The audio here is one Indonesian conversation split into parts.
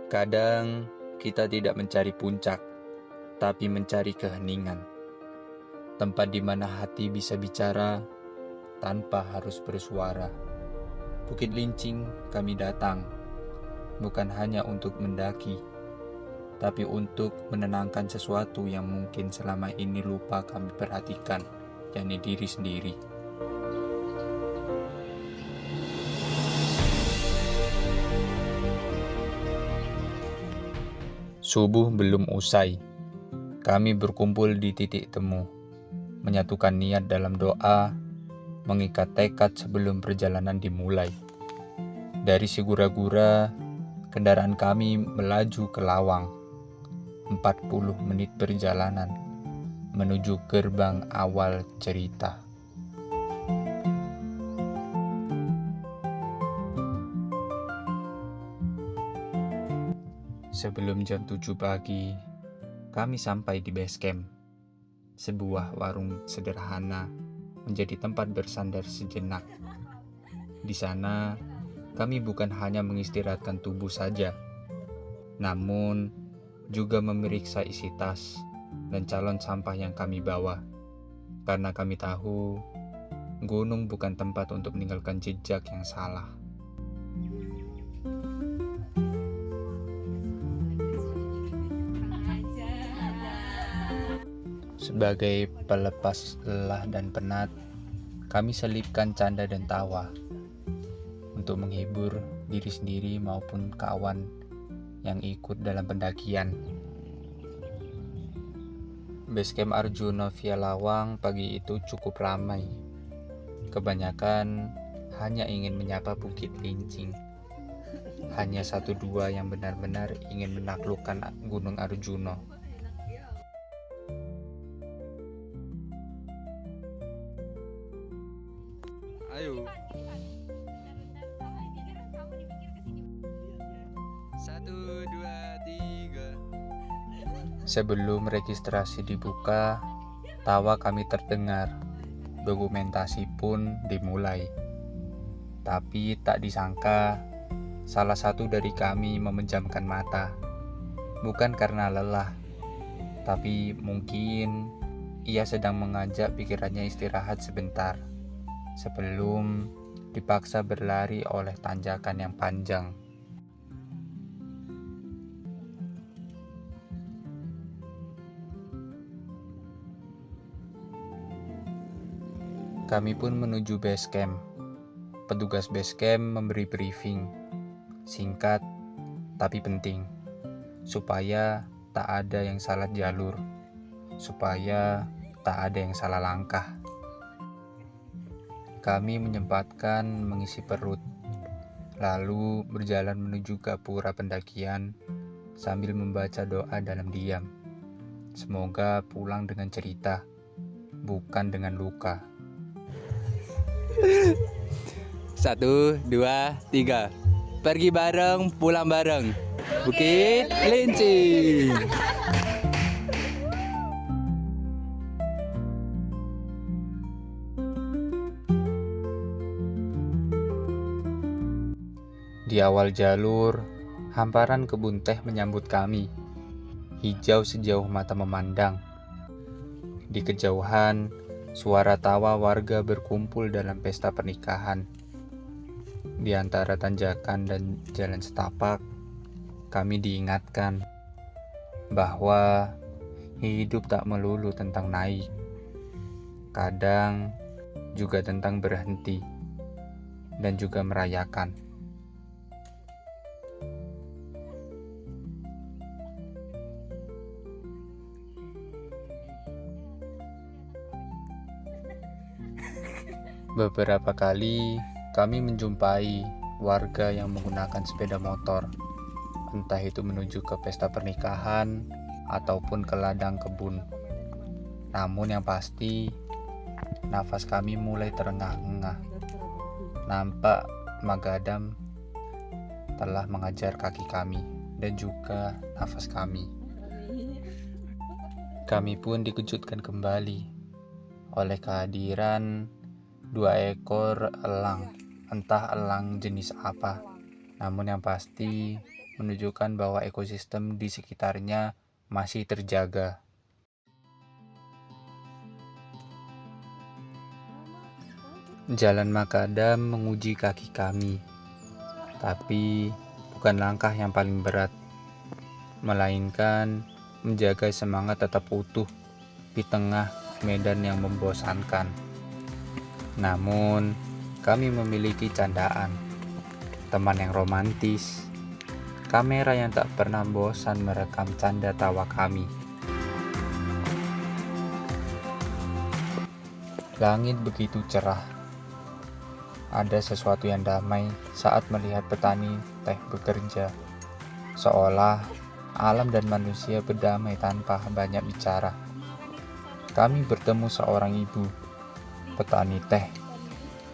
Kadang kita tidak mencari puncak, tapi mencari keheningan. Tempat di mana hati bisa bicara tanpa harus bersuara. Bukit Lincing kami datang, bukan hanya untuk mendaki, tapi untuk menenangkan sesuatu yang mungkin selama ini lupa kami perhatikan, yakni diri sendiri. Subuh belum usai. Kami berkumpul di titik temu, menyatukan niat dalam doa, mengikat tekad sebelum perjalanan dimulai. Dari Sigura-gura, kendaraan kami melaju ke Lawang. 40 menit perjalanan menuju gerbang awal cerita. Sebelum jam 7 pagi, kami sampai di base camp. Sebuah warung sederhana menjadi tempat bersandar sejenak. Di sana, kami bukan hanya mengistirahatkan tubuh saja, namun juga memeriksa isi tas dan calon sampah yang kami bawa. Karena kami tahu, gunung bukan tempat untuk meninggalkan jejak yang salah. Sebagai pelepas lelah dan penat, kami selipkan canda dan tawa untuk menghibur diri sendiri maupun kawan yang ikut dalam pendakian. Basecamp Arjuna via Lawang pagi itu cukup ramai. Kebanyakan hanya ingin menyapa Bukit Lincing. Hanya 1-2 yang benar-benar ingin menaklukkan Gunung Arjuna. Ayo. 1, 2, 3. Sebelum registrasi dibuka, tawa kami terdengar. Dokumentasi pun dimulai. Tapi tak disangka, salah satu dari kami memejamkan mata. Bukan karena lelah, tapi mungkin ia sedang mengajak pikirannya istirahat sebentar sebelum dipaksa berlari oleh tanjakan yang panjang. Kami pun menuju base camp. Petugas base camp memberi briefing singkat tapi penting, supaya tak ada yang salah jalur, supaya tak ada yang salah langkah. Kami menyempatkan mengisi perut, lalu berjalan menuju gapura pendakian sambil membaca doa dalam diam. Semoga pulang dengan cerita, bukan dengan luka. 1, 2, 3. Pergi bareng, pulang bareng. Bukit Lincing. Di awal jalur, hamparan kebun teh menyambut kami, hijau sejauh mata memandang. Di kejauhan, suara tawa warga berkumpul dalam pesta pernikahan. Di antara tanjakan dan jalan setapak, kami diingatkan bahwa hidup tak melulu tentang naik, kadang juga tentang berhenti dan juga merayakan. Beberapa kali kami menjumpai warga yang menggunakan sepeda motor, entah itu menuju ke pesta pernikahan ataupun ke ladang kebun. Namun yang pasti, nafas kami mulai terengah-engah. Nampak Magadam telah mengajar kaki kami dan juga nafas kami. Kami pun dikejutkan kembali oleh kehadiran 2 ekor elang, entah elang jenis apa, namun yang pasti menunjukkan bahwa ekosistem di sekitarnya masih terjaga. Jalan makadam menguji kaki kami, tapi bukan langkah yang paling berat, melainkan menjaga semangat tetap utuh di tengah medan yang membosankan. Namun, kami memiliki candaan, teman yang romantis, kamera yang tak pernah bosan merekam canda tawa kami. Langit begitu cerah. Ada sesuatu yang damai saat melihat petani teh bekerja, seolah alam dan manusia berdamai tanpa banyak bicara. Kami bertemu seorang ibu, petani teh,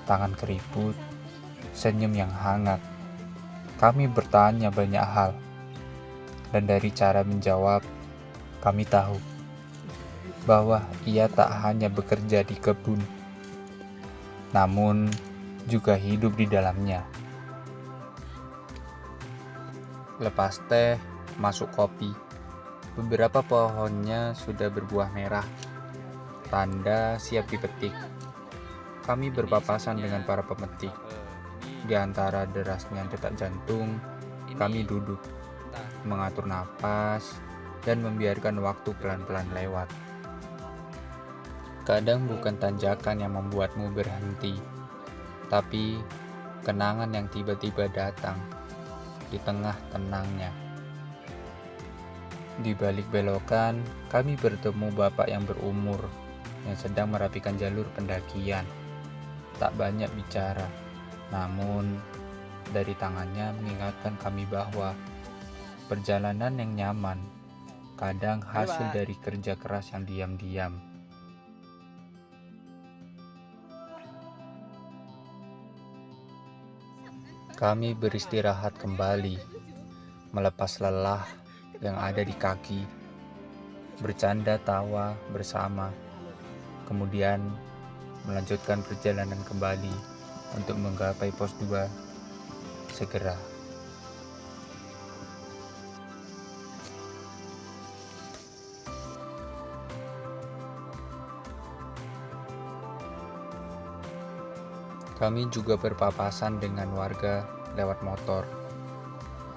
tangan keriput, senyum yang hangat. Kami bertanya banyak hal, dan dari cara menjawab, kami tahu bahwa ia tak hanya bekerja di kebun, namun juga hidup di dalamnya. Lepas teh, masuk kopi. Beberapa pohonnya sudah berbuah merah, tanda siap dipetik. Kami berpapasan dengan para pemetik. Di antara derasnya detak jantung, kami duduk, mengatur napas, dan membiarkan waktu pelan-pelan lewat. Kadang bukan tanjakan yang membuatmu berhenti, tapi kenangan yang tiba-tiba datang di tengah tenangnya. Di balik belokan, kami bertemu bapak yang berumur yang sedang merapikan jalur pendakian. Tak banyak bicara, namun dari tangannya mengingatkan kami bahwa perjalanan yang nyaman kadang hasil dari kerja keras yang diam-diam. Kami beristirahat kembali, melepas lelah yang ada di kaki, bercanda tawa bersama, kemudian melanjutkan perjalanan kembali untuk menggapai pos 2 segera. Kami juga berpapasan dengan warga lewat motor.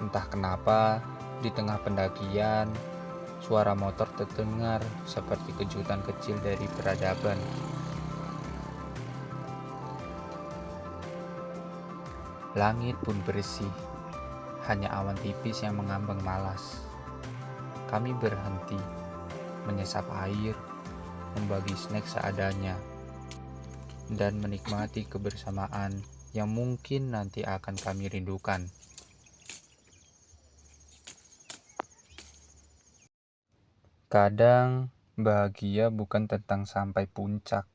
Entah kenapa, di tengah pendakian, suara motor terdengar seperti kejutan kecil dari peradaban. Langit pun bersih, hanya awan tipis yang mengambang malas. Kami berhenti, menyesap air, membagi snack seadanya, dan menikmati kebersamaan yang mungkin nanti akan kami rindukan. Kadang bahagia bukan tentang sampai puncak,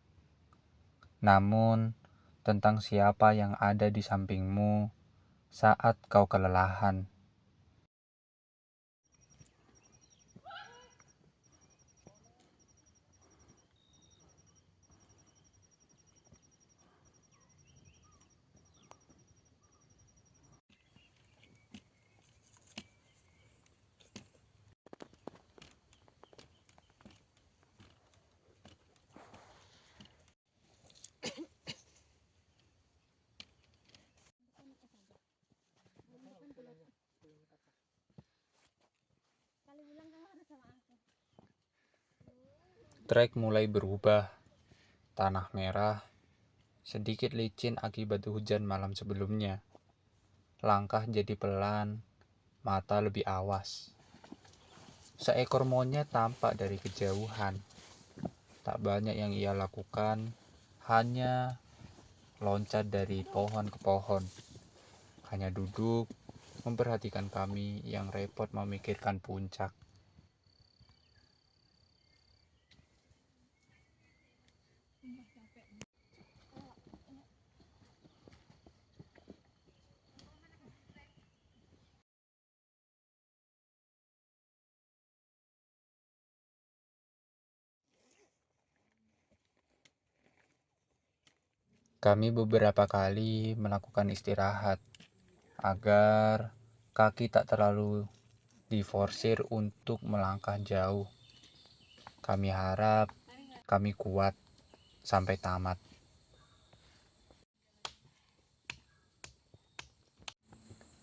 namun tentang siapa yang ada di sampingmu saat kau kelelahan. Trek mulai berubah, tanah merah, sedikit licin akibat hujan malam sebelumnya. Langkah jadi pelan, mata lebih awas. Seekor monyet tampak dari kejauhan. Tak banyak yang ia lakukan, hanya loncat dari pohon ke pohon. Hanya duduk, memperhatikan kami yang repot memikirkan puncak. Kami beberapa kali melakukan istirahat agar kaki tak terlalu diforsir untuk melangkah jauh. Kami harap kami kuat sampai tamat.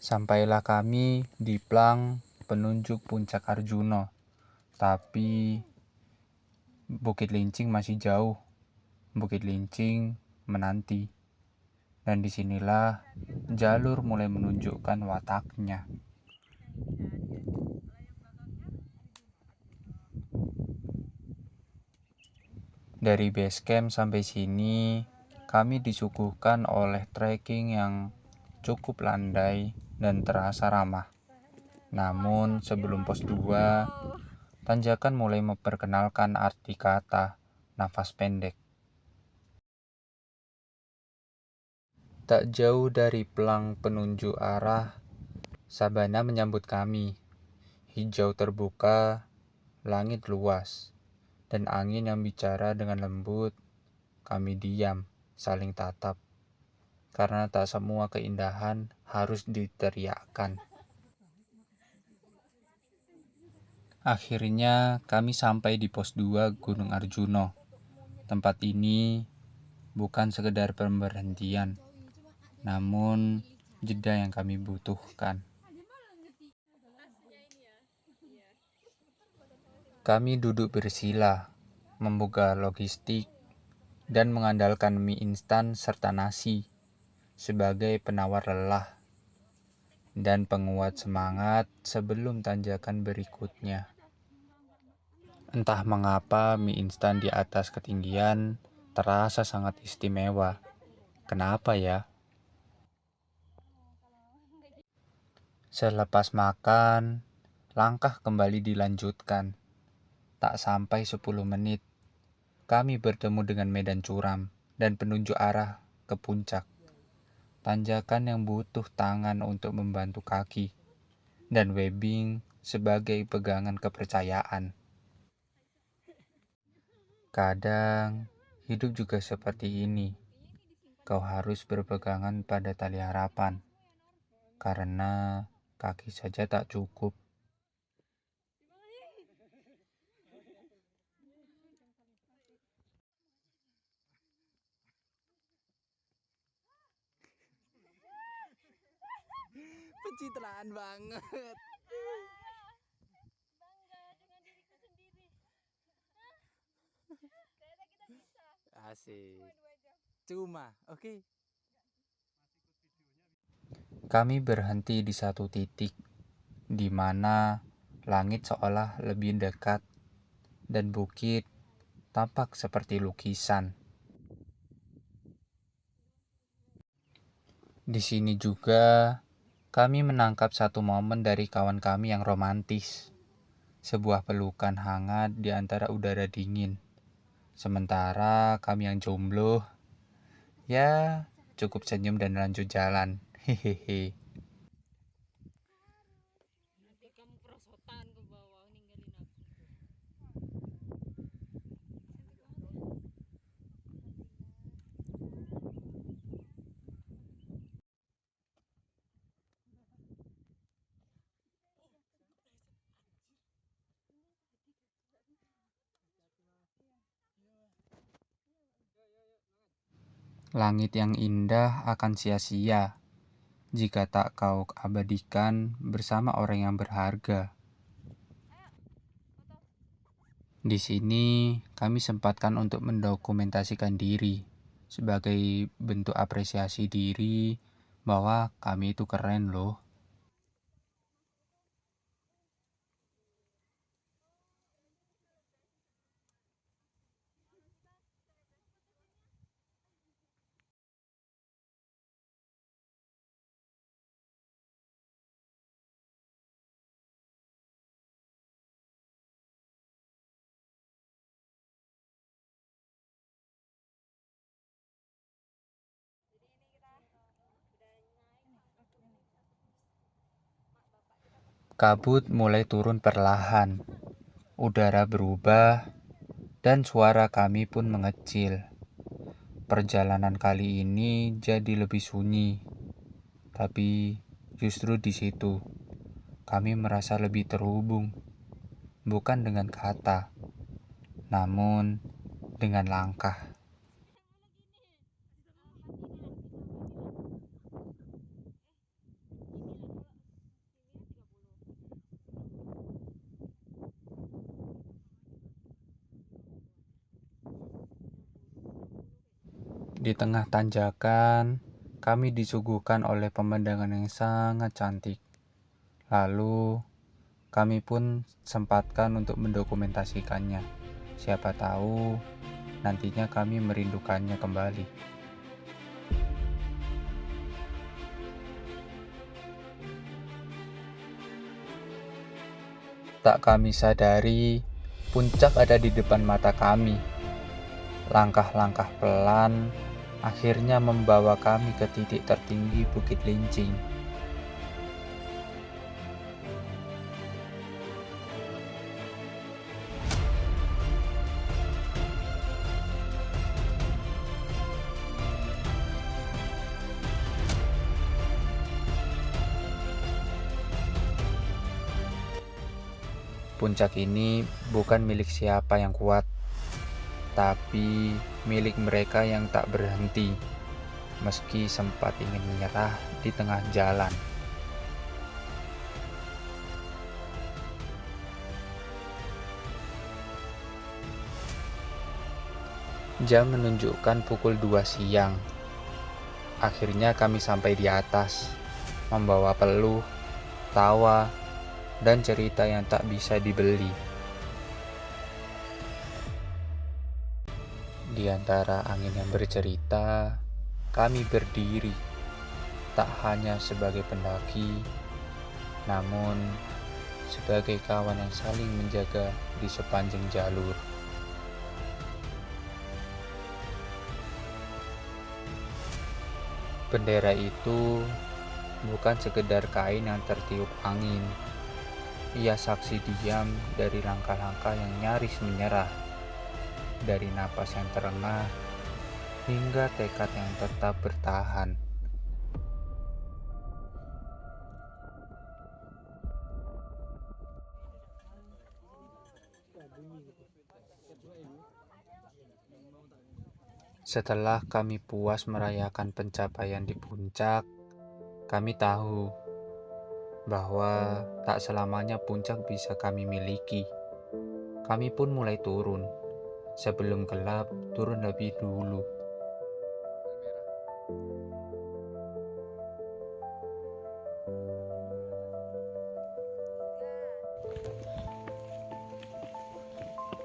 Sampailah kami di plang penunjuk puncak Arjuno, tapi Bukit Lincing masih jauh. Bukit Lincing menanti. Dan disinilah jalur mulai menunjukkan wataknya. Dari base camp sampai sini, kami disuguhkan oleh trekking yang cukup landai dan terasa ramah. Namun sebelum pos 2, tanjakan mulai memperkenalkan arti kata nafas pendek. Tak jauh dari pelang penunjuk arah, sabana menyambut kami. Hijau terbuka, langit luas, dan angin yang bicara dengan lembut. Kami diam, saling tatap, karena tak semua keindahan harus diteriakkan. Akhirnya kami sampai di pos 2 Gunung Arjuno. Tempat ini bukan sekedar pemberhentian, namun jeda yang kami butuhkan. Kami duduk bersila, membuka logistik, dan mengandalkan mie instan serta nasi sebagai penawar lelah dan penguat semangat sebelum tanjakan berikutnya. Entah mengapa mie instan di atas ketinggian terasa sangat istimewa. Kenapa ya? Selepas makan, langkah kembali dilanjutkan. Tak sampai 10 menit, kami bertemu dengan medan curam dan penunjuk arah ke puncak. Tanjakan yang butuh tangan untuk membantu kaki, dan webbing sebagai pegangan kepercayaan. Kadang, hidup juga seperti ini. Kau harus berpegangan pada tali harapan, karena kaki saja tak cukup. Pencitraan banget. Asik. Cuma, oke. Kami berhenti di satu titik, di mana langit seolah lebih dekat dan bukit tampak seperti lukisan. Di sini juga kami menangkap satu momen dari kawan kami yang romantis. Sebuah pelukan hangat di antara udara dingin. Sementara kami yang jomblo, ya cukup senyum dan lanjut jalan. Hehehe. Nanti kamu kerosotan ke bawah ninggalin aku. Langit yang indah akan sia-sia jika tak kau abadikan bersama orang yang berharga. Di sini kami sempatkan untuk mendokumentasikan diri sebagai bentuk apresiasi diri bahwa kami itu keren loh. Kabut mulai turun perlahan, udara berubah, dan suara kami pun mengecil. Perjalanan kali ini jadi lebih sunyi, tapi justru di situ kami merasa lebih terhubung, bukan dengan kata, namun dengan langkah. Di tengah tanjakan, kami disuguhkan oleh pemandangan yang sangat cantik. Lalu, kami pun sempatkan untuk mendokumentasikannya. Siapa tahu nantinya kami merindukannya kembali. Tak kami sadari, puncak ada di depan mata kami. Langkah-langkah pelan akhirnya membawa kami ke titik tertinggi Bukit Lincing. Puncak ini bukan milik siapa yang kuat, tapi milik mereka yang tak berhenti, meski sempat ingin menyerah di tengah jalan. Jam menunjukkan pukul 2 siang. Akhirnya kami sampai di atas, membawa peluh, tawa, dan cerita yang tak bisa dibeli. Di antara angin yang bercerita, kami berdiri, tak hanya sebagai pendaki, namun sebagai kawan yang saling menjaga di sepanjang jalur. Bendera itu bukan sekedar kain yang tertiup angin. Ia saksi diam dari langkah-langkah yang nyaris menyerah, dari napas yang terengah, hingga tekad yang tetap bertahan. Setelah kami puas merayakan pencapaian di puncak, kami tahu bahwa tak selamanya puncak bisa kami miliki. Kami pun mulai turun. Sebelum gelap, turun lebih dulu.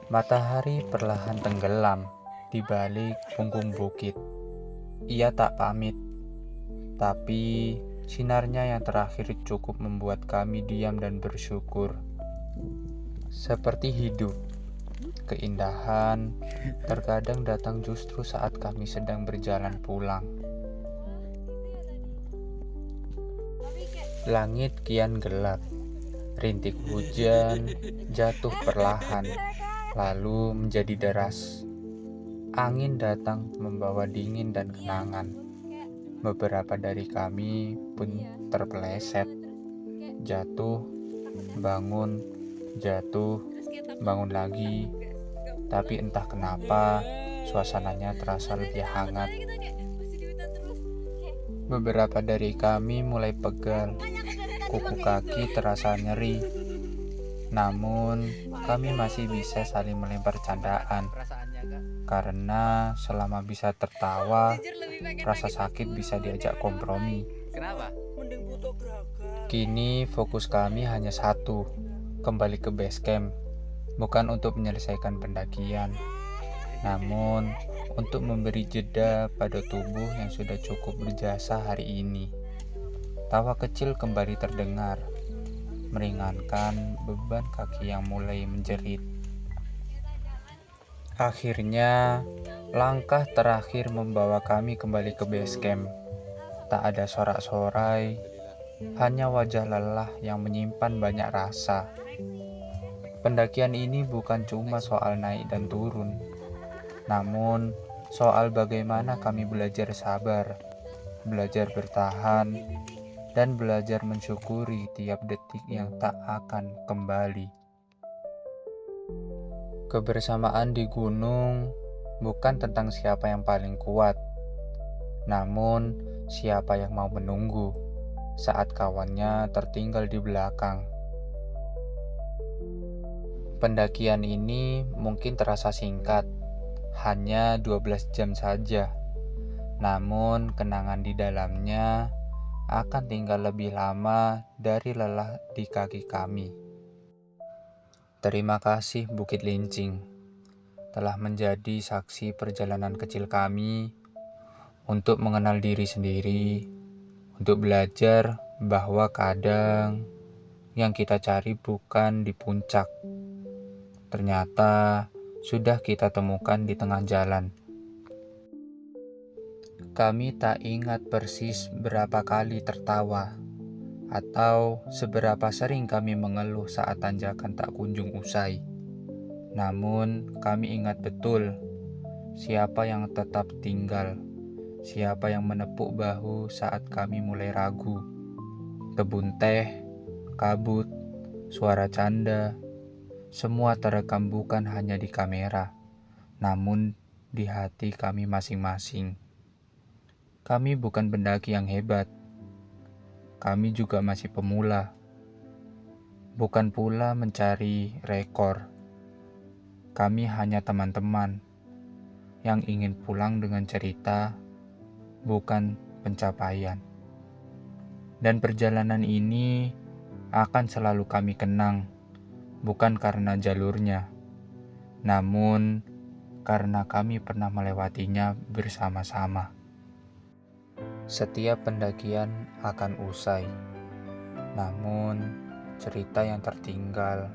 Matahari perlahan tenggelam di balik punggung bukit. Ia tak pamit, tapi sinarnya yang terakhir cukup membuat kami diam dan bersyukur. Seperti hidup, keindahan terkadang datang justru saat kami sedang berjalan pulang. Langit kian gelap, rintik hujan jatuh perlahan, lalu menjadi deras. Angin datang membawa dingin dan kenangan. Beberapa dari kami pun terpeleset, jatuh, bangun, jatuh, bangun lagi. Tapi entah kenapa, suasananya terasa lebih hangat. Beberapa dari kami mulai pegal, kuku kaki terasa nyeri. Namun, kami masih bisa saling melempar candaan. Karena selama bisa tertawa, rasa sakit bisa diajak kompromi. Kenapa? Kini fokus kami hanya satu, kembali ke base camp. Bukan untuk menyelesaikan pendakian, namun untuk memberi jeda pada tubuh yang sudah cukup berjasa hari ini. Tawa kecil kembali terdengar, meringankan beban kaki yang mulai menjerit. Akhirnya, langkah terakhir membawa kami kembali ke base camp. Tak ada sorak-sorai, hanya wajah lelah yang menyimpan banyak rasa. Pendakian ini bukan cuma soal naik dan turun, namun soal bagaimana kami belajar sabar, belajar bertahan, dan belajar mensyukuri tiap detik yang tak akan kembali. Kebersamaan di gunung bukan tentang siapa yang paling kuat, namun siapa yang mau menunggu saat kawannya tertinggal di belakang. Pendakian ini mungkin terasa singkat, hanya 12 jam saja. Namun kenangan di dalamnya akan tinggal lebih lama dari lelah di kaki kami. Terima kasih Bukit Lincing telah menjadi saksi perjalanan kecil kami untuk mengenal diri sendiri, untuk belajar bahwa kadang yang kita cari bukan di puncak, ternyata sudah kita temukan di tengah jalan. Kami tak ingat persis berapa kali tertawa, atau seberapa sering kami mengeluh saat tanjakan tak kunjung usai. Namun kami ingat betul siapa yang tetap tinggal, siapa yang menepuk bahu saat kami mulai ragu. Kebun teh, kabut, suara canda, semua terekam bukan hanya di kamera, namun di hati kami masing-masing. Kami bukan pendaki yang hebat. Kami juga masih pemula. Bukan pula mencari rekor. Kami hanya teman-teman yang ingin pulang dengan cerita, bukan pencapaian. Dan perjalanan ini akan selalu kami kenang, bukan karena jalurnya, namun karena kami pernah melewatinya bersama-sama. Setiap pendakian akan usai, namun cerita yang tertinggal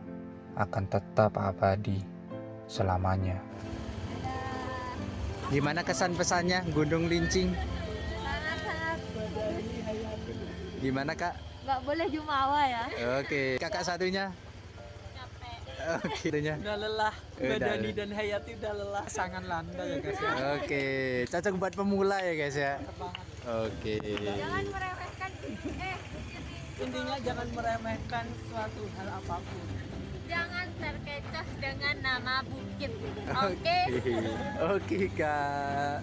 akan tetap abadi selamanya. Gimana kesan pesannya Gunung Lincing? Sangat-sangat Gimana kak? nggak boleh jumawa ya. Oke, kakak satunya? Capek. Oke, satunya. Udah lelah, Udah. Badani dan Hayati udah lelah, sangat landai ya guys ya. Oke, cocok buat pemula ya guys ya. Mantap banget. Oke. Jangan meremehkan. Intinya jangan meremehkan suatu hal apapun. Jangan terkecoh dengan nama bukit. Oke. Oke kak.